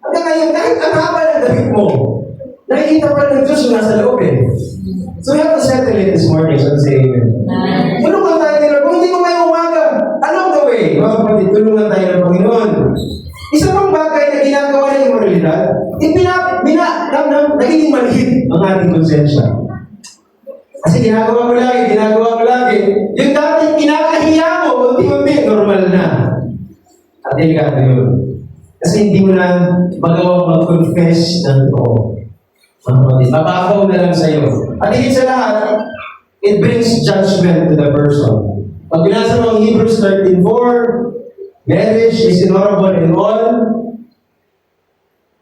Hanggang ngayon, kahit ang haba ng damit mo, nakikita pa ng Diyos yung nasa loob eh. So we have to settle it this morning, so say amen. Tulungan tayo nila. Kung hindi mo may umaga, anong gawin? Mga kapatid, tulungan tayo ng Panginoon. Isa pang bagay na ginagawa ng immoralidad, nagiging malhit ang ating konsensya. Kasi ginagawa mo lagi. Yung dati kinakahiya mo, unti-unti, normal na. At delikado yun. Kasi hindi mo na magawa mag-confess ng totoo. Mababaw na lang sa'yo. At higit sa lahat, it brings judgment to the person. Pag binasa mo ang Hebrews 13:4, marriage is honorable in all.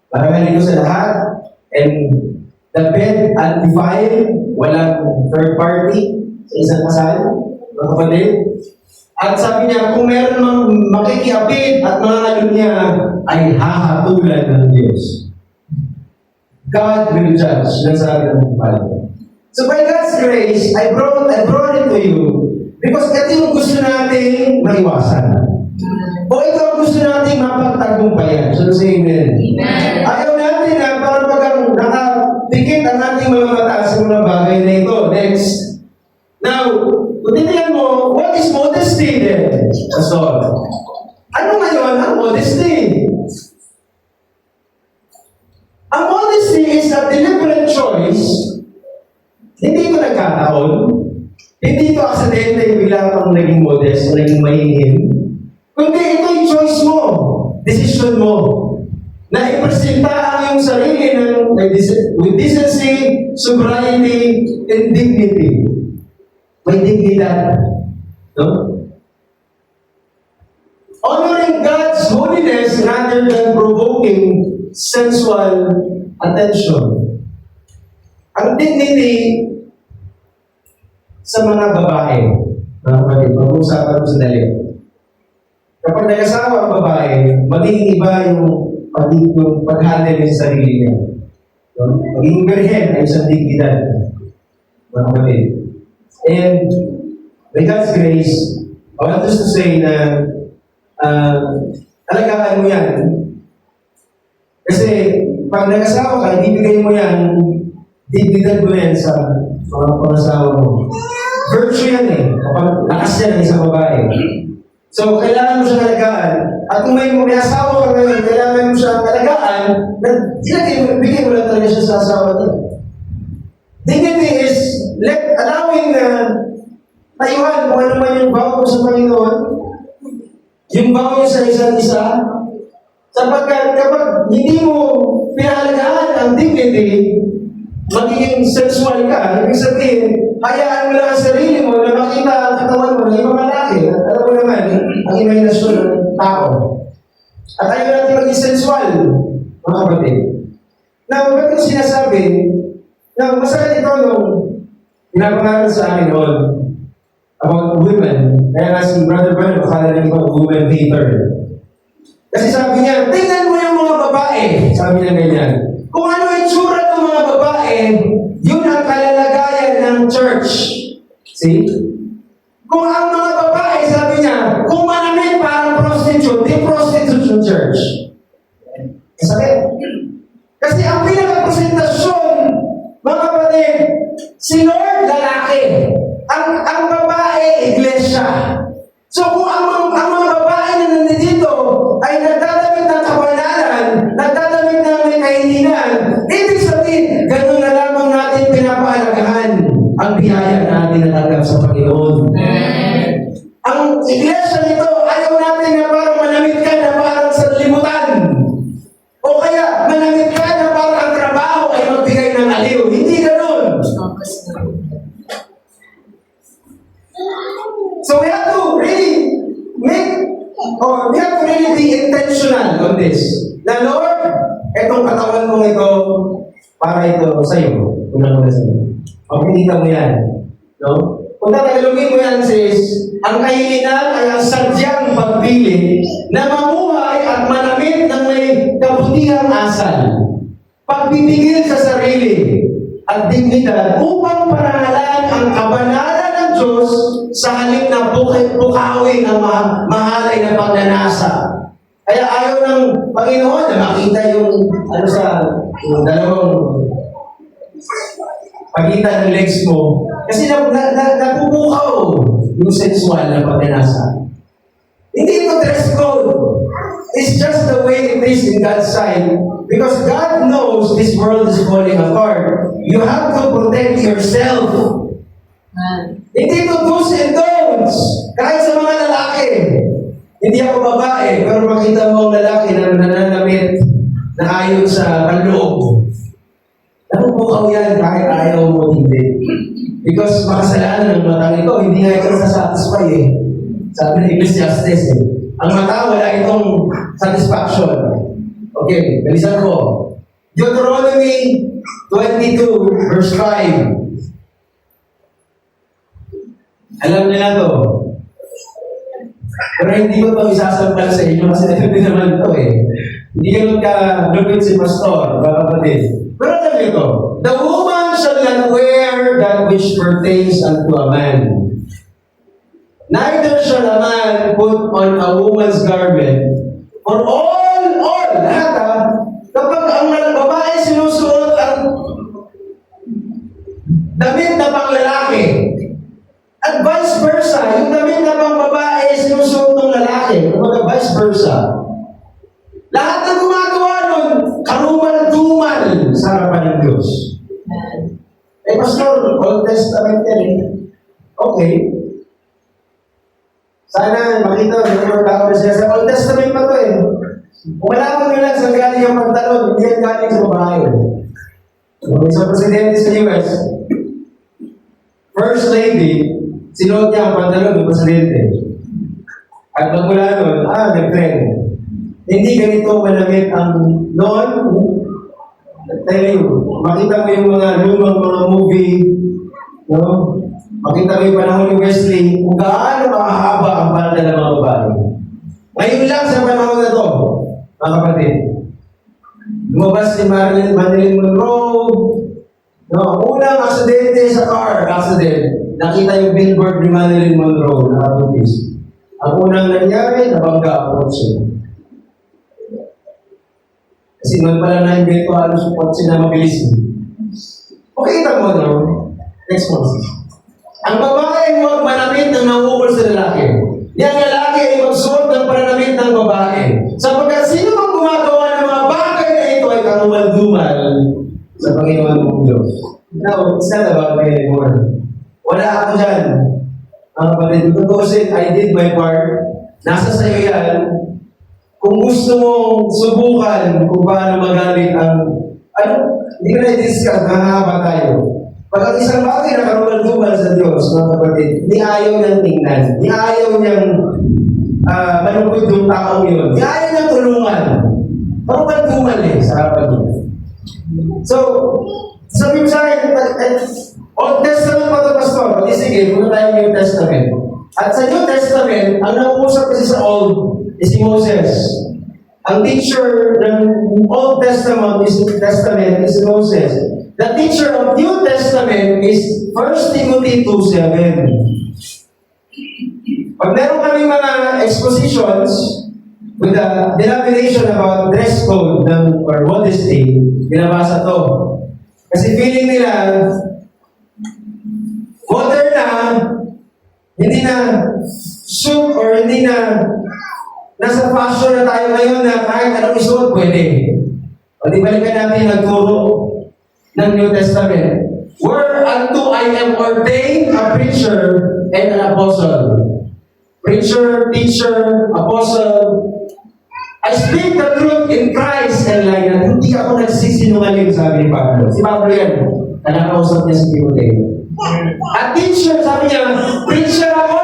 Paranganin ko sa lahat. And the bed undefiled, walang third party sa isang kasal, mga kapatid. At sabi niya, kung meron mang makikiapid at mga niya ay hahatulan ng Diyos. God will judge. Yan sabi ng Bible. So by God's grace, I brought it to you because ito yung gusto nating maiwasan. O ito ang gusto nating mapagtagumpayan. So say amen. Ayaw natin na parang bagang nakapikit ang ating mga mata sa mga bagay na ito. Next. Now, kung titiyan mo, what is modesty then? That's all. Ano ngayon ang modesty? Ang modesty is a deliberate choice. Hindi ito nagkataon. Hindi ito aksidente yung bigla kang naging modest o naging mahingin. Kundi ito yung choice mo, decision mo, na ipresenta ang iyong sarili with decency, sobriety, and dignity. May dignidad. No? Honoring God's holiness rather than provoking sensual attention. Ang dignity sa mga babae, mga kapatid, mag-uusapan ko sa dali. Kapag nag-asawa ang babae, magiging iba yung pag-handle yung sarili niya. No? Maging birhen ay isang dignidad. Mga kapatid. And by God's grace, I want us to say na alagaan mo yan. Kasi pag nag-asawa ka, ibibigay mo yan, dignidad mo yan sa mga pangasawa mo. Virtue yan eh. Kapag lakas yan ng isang babae. So, kailangan mo siyang alagaan. At kung may asawa ka ngayon, kailangan mo siyang alagaan, bigay mo lang talaga siya sa asawa niya. Dignity is allowing na tayuan kung ano man yung vow mo sa Panginoon, yung vow niyo sa isa't isa, sapagkat kapag hindi mo pinahalagaan ang dignity, magiging sexual ka. Ibig sabihin, hayaan mo lang ang sarili mo na makita ang katawan mo ng ibang lalaki. At alam mo naman, ang imahinasyon ng tao. At ayaw natin maging sensual, mga kapatid. Now, ba't yung sinasabi, na masakit ito nung pinapangaral sa amin noon about women. Kaya nga si Brother Bernard, akala rin ito women hater. Kasi sabi niya, tingnan mo yung mga babae. Sabi niya ganyan. Kung ano yung tsura ng mga babae, yun ang kalalagayan ng church. See? Kung ang mga babae, sabi niya, kung manamit parang prostitute, di prostitute yung church. Sakit. Kasi ang pinaka-presentasyon, mga kapatid, si Lord, lalaki. Ang babae, iglesia. So kung ang mga babae na nandito ay nagdadamit ng kabanalan, nagdadamit ng may kahilingan, ibig sabihin, ganun na lamang natin pinapahalagahan ang biyaya natin natanggap sa Panginoon. Ang iglesia nito, ayaw natin na parang manamit ka na parang sa limutan. O kaya, manamit ka na parang ang trabaho ay magbigay ng aliw. Hindi ganun. So we have to really we have to really be intentional on this. Na Lord, etong katawan mong ito, para ito sa iyo. Unang muna sa iyo. Pagpinita mo yan. No? Kung tatalugin mo yan, sis, ang kahilingan ay ang sadyang pagpili na mamuhay at manamit ng may kabutihang asal. Pagbibigil sa sarili at dignidad upang parangalan ang kabanalan ng Diyos sa halip na bukawin ang mahalay na pagnanasa. Kaya ayaw ng Panginoon na makita yung yung dalawang pagitan ng legs mo. Kasi napupukaw yung sensual na pagnanasa. Hindi ito dress code. It's just the way it is in God's sight. Because God knows this world is falling apart. You have to protect yourself. Hindi ito do's and don'ts. Kahit sa mga lalaki. Hindi ako babae, pero makita mo ang lalaki na nananamit na ayon sa panloob. Napupukaw yan kahit ayaw mo hindi. Because makasalanan ng matang ito, hindi nga ito nasasatisfy eh. Sabi ng Ecclesiastes eh. Ang mata, wala itong satisfaction. Okay, balisan ko. Deuteronomy 22, verse 5. Alam niyo na to. Pero hindi ko ito isasampal sa inyo kasi hindi naman ito eh. Hindi ganun ka lupit si pastor, kapatid. Pero alam niyo to. The woman shall not wear that which pertains unto a man. Neither shall a man put on a woman's garment. For lahat ha, kapag ang babae sinusuot ang damit na pang lalaki, at vice versa, yung damit na pang babae sinusuot ng lalaki, kapag vice versa. Lahat ng gumagawa nun, karumal-dumal sa harapan ng Diyos. Eh, Pastor, Old Testament yan eh. Okay. Sana makita, hindi mo tao na siya sa Old Testament pa to eh. Kung malaman nyo lang sa galing yung pantalon, hindi yan galing sa babae. Okay, so presidente sa US, First Lady, sinuot niya ang pantalon ng presidente. At magmula nun, nag-trend. Hindi ganito malamit ang noon. Tell you, makita mo yung mga lumang mga movie, no? Makita mo yung panahon ni Wesley, kung gaano makahaba ang palda ng mga babae. Ngayon lang sa panahon na to, mga kapatid, Lumabas si Marilyn Monroe. No, unang aksidente sa car, accident. Nakita yung billboard ni Marilyn Monroe, nakatutis. Ang unang nangyari, nabangga ang kotse. Kasi man pala na-invento halos yung kotse na mabilis. Makikita mo, no? Next one. Ang babae ay huwag manamit ng nangukol sa lalaki. Yang lalaki ay magsuot ng pananamit ng babae. Sapagkat sino mang gumagawa ng mga bagay na ito ay karumal-dumal sa Panginoon mong Diyos. Now, it's not about me anymore. Wala ako dyan. Ang kapatid, tutusin, I did my part. Nasa sa'yo yan. Kung gusto mong subukan kung paano magamit ang, hindi ko na-discuss, mahaba tayo. Pag ang isang bagay na karumal-dumal sa Diyos, mga kapatid, hindi ayaw niyang tingnan. Hindi ayaw niyang manupod yung taong yun. Hindi ayaw niyang tulungan. Karumal-dumal sa harapan niya. So, sabi mo sa akin, Old Testament pa ito, Pastor. Pati sige, punta tayo New Testament. At sa New Testament, ang nauusap kasi sa Old is si Moses. Ang teacher ng Old Testament is Moses. The teacher of New Testament is 1 Timothy 2:7. Pag meron kami mga expositions with the denomination about dress code or modesty, binabasa to. Kasi feeling nila, modern na, hindi na suit or hindi na nasa fashion na tayo ngayon na kahit anong isuot, pwede. O di balikan natin nagturo ng New Testament. Whereunto I am ordained a preacher and an apostle. Preacher, teacher, apostle. I speak the truth in Christ and like that. Hindi ako nagsisinungaling, sabi ni Pablo. Si Pablo yan. Nakakausap niya si Timoteo. At teacher, sabi niya, preacher ako,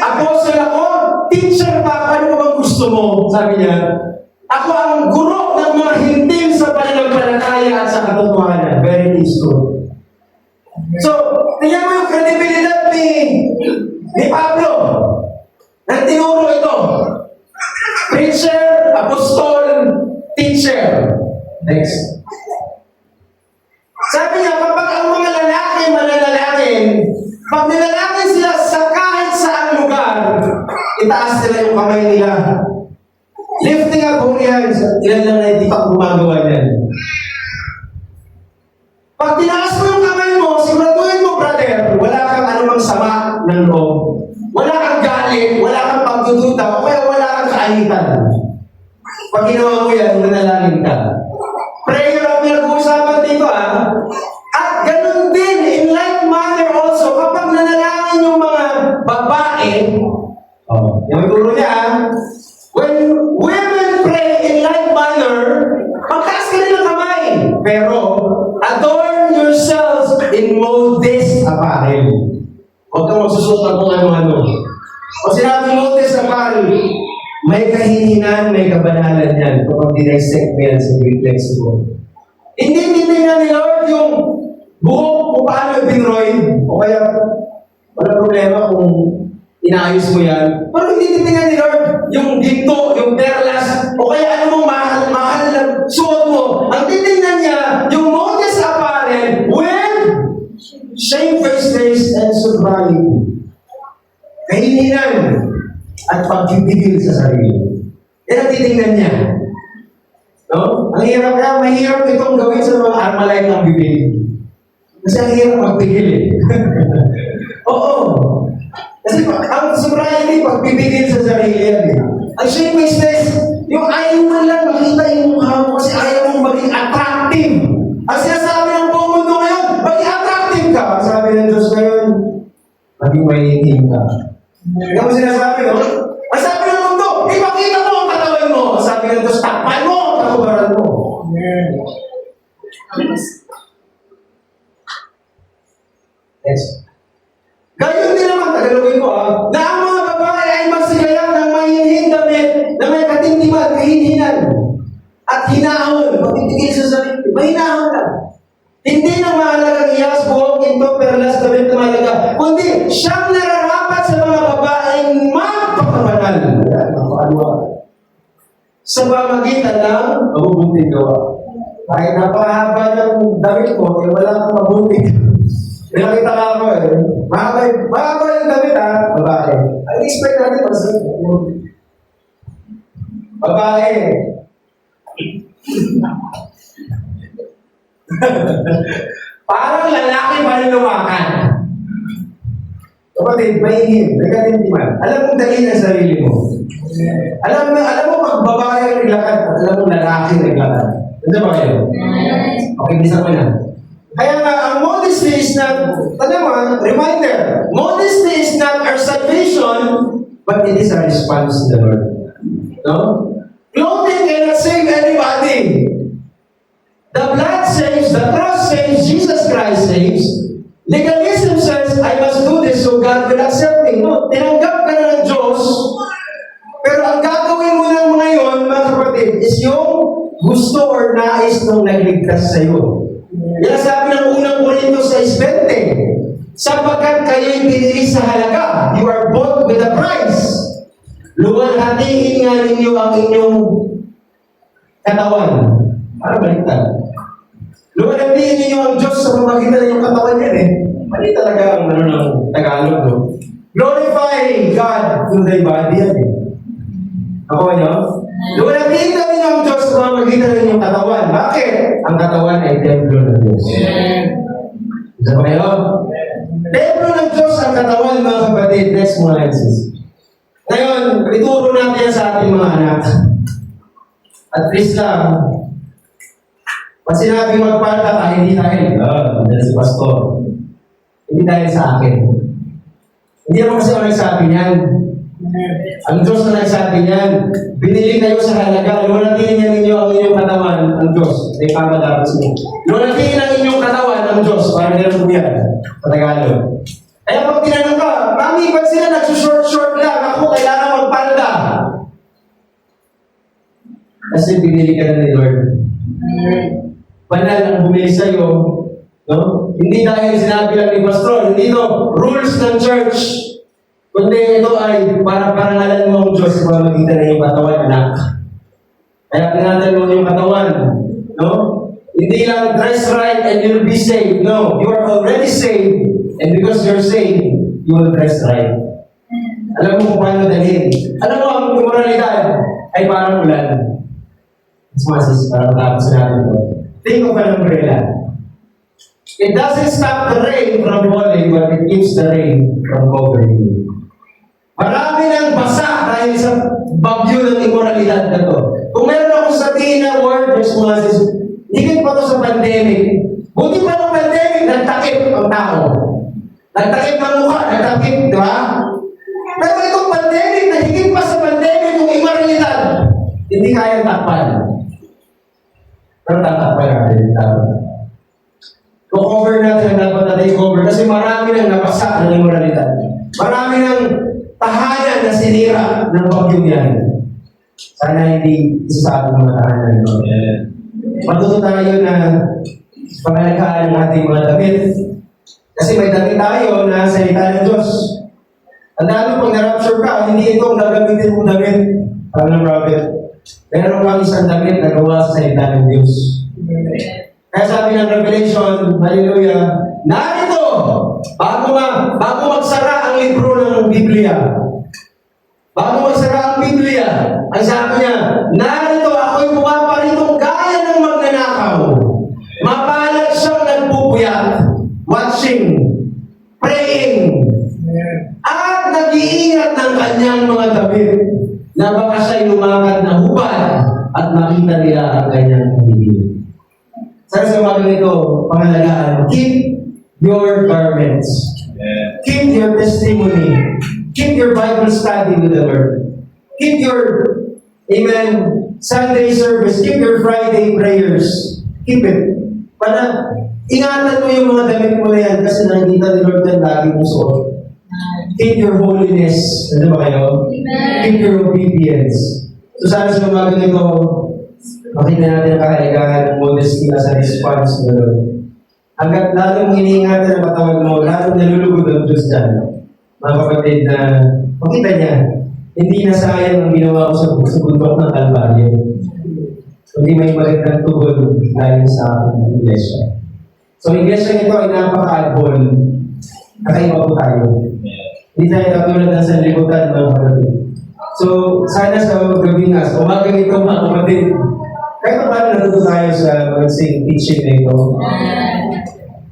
apostle ako, teacher pa, paano ba bang gusto mo? Sabi niya, ako ang guro ng mga hintil sa pananampalataya at sa katotohanan. Very useful. So, tingnan mo yung credibility ni Pablo. Nang tinuro ito. Preacher, apostol, teacher. Next. Sabi niya, kapag ang mga lalaki mananalangin, pag nilalangin sila sa kahit saang lugar, itaas nila yung kamay nila. Lifting up holy hands. Ilan lang na hindi pa gumagawa yan. Pag tinaas mo yung kamay mo, siguraduhin mo, brother, wala kang anumang sama ng loob. Wala kang galit, wala kang pagdududa, o kaya wala kang kainitan. Pag ginawa mo yan, manalangin ka. Prayer ang pinag-uusapan dito, At ganun din, in like manner also, kapag nanalangin yung mga babae, yung ituro niya, when women pray in like manner, magtaas ka rin ng kamay. Pero, adorn yourselves in modest apparel. Huwag kang magsusot ng kung ano-ano. O sinabi modest apparel, may kahihinan, may kabanalan yan kapag dinexect mo yan sa Greek lexicon. Hindi titingnan ni Lord yung buhok kung paano pinroid, o kaya wala problema kung inaayos mo yan. Pero hindi titingnan ni Lord yung ginto, yung perlas, o kaya ano mong mahal na suot mo. Ang titingnan niya, yung modest apparel with shamefacedness and sobriety. Kahihinan at pagpipigil sa sarili. Yan ang titingnan niya. No? Ang hirap na, mahirap itong gawin sa mga Armalite ng bibig. Kasi ang hirap magpigil Oo. Kasi ang sobriety, pagpipigil sa sarili yan Ang shamefacedness, yung ayaw mo lang makita yung mukha mo kasi ayaw mong maging attractive. Ang sinasabi ng buong mundo ngayon, maging attractive ka. Ang sabi ng Diyos ngayon, maging mainitin ka. Yan mo sinasabi, no? Ang sabi ng mundo, ipakita mo ang katawan mo. Ang sabi ng Diyos, takpan mo ang kakubaran mo. Next. Gayon din naman, tagalogin ko na ang mga babae ay magsigayak ng mahinhin damit na may katindiman, kahinhinan, at hinahon, pagtitigil sa sarili, mahinahon ka. Hindi na mahalagang iyas, buhok, ginto, perlas, damit na mahalaga, kundi siyang nararapat sa mga babaeng magpakabanal. Sa pamagitan ng mabubuting gawa. Kahit napakahaba ng damit mo, eh wala kang mabuti. May nakita ka ako eh. Mahaba yung damit ha, babae. Ang expect natin pansin. Babae. Parang lalaki pa rin lumakan. Kapatid, mahihim, nagkatintiman. Alam mong dali ang sarili mo. Alam mo pag babae ang naglakad, alam mo lalaki naglakad. Ano ba kayo? Okay, bisa ko na. Kaya nga, ang modesty is not, reminder, modesty is not our salvation, but it is our response to the Lord. No? Clothing cannot save anybody. The blood saves, the cross saves, Jesus Christ saves. Legalism says, I must do this so God will accept me. No, tinanggap ka na ng Diyos, pero ang gagawin mo lang ngayon, mga kapatid, is yung gusto or nais nung nagligtas sa iyo. Yan sabi ng unang Korintos 6:20, sapagkat kayo'y pinili sa halaga, you are bought with a price. Luwalhatiin nga ninyo ang inyong katawan. Para baliktad. Luwalhatiin ninyo ang Diyos sa pamagitan ng inyong katawan yan eh. Mali talaga ang ng Tagalog, no? Glorify God through thy body yan eh. Ako nyo? Luwalhatiin na ninyo ang Diyos sa pamagitan ng inyong katawan. Bakit? Ang katawan ay templo ng Diyos. Isa pa kayo? Templo ng Diyos ang katawan, mga kapatid. Next mga lenses. Ngayon, ituro natin yan sa ating mga anak. At least lang, pag sinabing magpalta, hindi dahil, dahil si Pastor. Hindi dahil sa akin. Hindi ako kasi ako nagsabi niyan. Ang Diyos na nagsabi niyan, binili kayo sa halaga, lunatiin niya ninyo ang inyong katawan, ang Diyos. May pamadapos mo. Lunatiin ang inyong katawan, ang Diyos. Parang ganun po yan, sa Tagalog. Kaya pag tinanong ka, Mami, ba't sila nagsushort-short lang? Ako, kailangan magpalda. Kasi binili ka na ni Lord. Banal ang bumili sa'yo. No? Hindi dahil sinabi lang ni Pastor, hindi ito rules ng church. Kundi ito ay para parangalan mo ang Diyos para magkita na yung katawan, anak. Kaya pinatan mo yung katawan. No? Hindi lang dress right and you'll be saved. No, you are already saved. And because you're saved, you will dress right. Alam mo kung paano dalhin. Alam mo, ang moralidad ay parang ulan. Mas parang tapos natin ito. Think of an umbrella. It doesn't stop the rain from falling, but it keeps the rain from covering you. Marami nang basa dahil sa bagyo ng immoralidad na to. Kung meron akong sabihin na word, higit pa to sa pandemic. Buti pa ng pandemic, nagtakip ang tao. Nagtakip ang mukha, nagtakip, di ba? Pero itong pandemic, na higit pa sa pandemic, yung immoralidad, hindi kayang takpan. Pero tatakpan natin yung tao. Kung cover natin ang dapat natin cover, kasi marami nang napasa ng immoralidad. Marami nang tahanan na sinira ng bagyong yan. Sana hindi isa sa ating mga tahanan. No? Matuto tayo na pangalagaan ng ating mga damit. Kasi may damit tayo na salita ng Diyos. Ang lalo pag na-rapture ka, hindi ito ang gagamitin mong damit. Sabi ng prophet, meron kang isang damit na gawa sa salita ng Diyos. Kaya sabi ng Revelation, hallelujah, narito, bago magsara ang libro ng Biblia, bago magsara ang Biblia, ang sabi niya, narito ako'y pumaparitong gaya ng magnanakaw. Mapalad siyang nagpupuyat, watching, praying, at nag-iingat ng kanyang mga damit na baka siya'y lumakad na hubad at makita nila ang kanyang pagiging. Sa mga ganito, pangalagaan, keep your garments. Keep your testimony. Keep your Bible study with the Lord. Keep your, amen, Sunday service. Keep your Friday prayers. Keep it. Para ingatan mo yung mga damit mo na yan kasi nakikita ni Lord yan lagi mong suot. Keep your holiness. Ano ba kayo? Keep your obedience. So sana sa mga ganito, makita natin ang kahalagaan ng modesty as a response to the Lord. Hanggat lalo mong iniingatan ang katawan mo, lalo nalulugod ang Diyos dyan. Mga kapatid na, makita niya, hindi na sayang ang ginawa ko sa bundok ng Kalbaryo. kundi may magandang tugon dahil sa ating iglesia. So, iglesia nito ay napaka-adbol. Kakaiba po tayo. Hindi tayo katulad ng sanlibutan ng kapatid. So, sana sa gabi nga, sa umaga nito mga kapatid, kahit pa paano natuto tayo sa teaching na ito,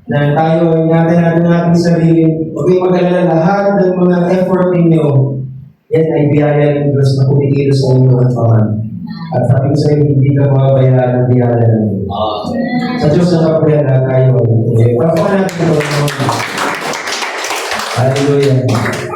na tayo, ingatan natin ang ating sarili, huwag kayong mag-alala lahat ng mga effort ninyo, yan ay biyaya ng Diyos na kumikilos sa inyo at paman. At sabi ko sa inyo, hindi ka makabayaan ng biyaya ng Diyos. Sa Diyos na kapayaan na tayo. Pagpapan natin ito. Hallelujah.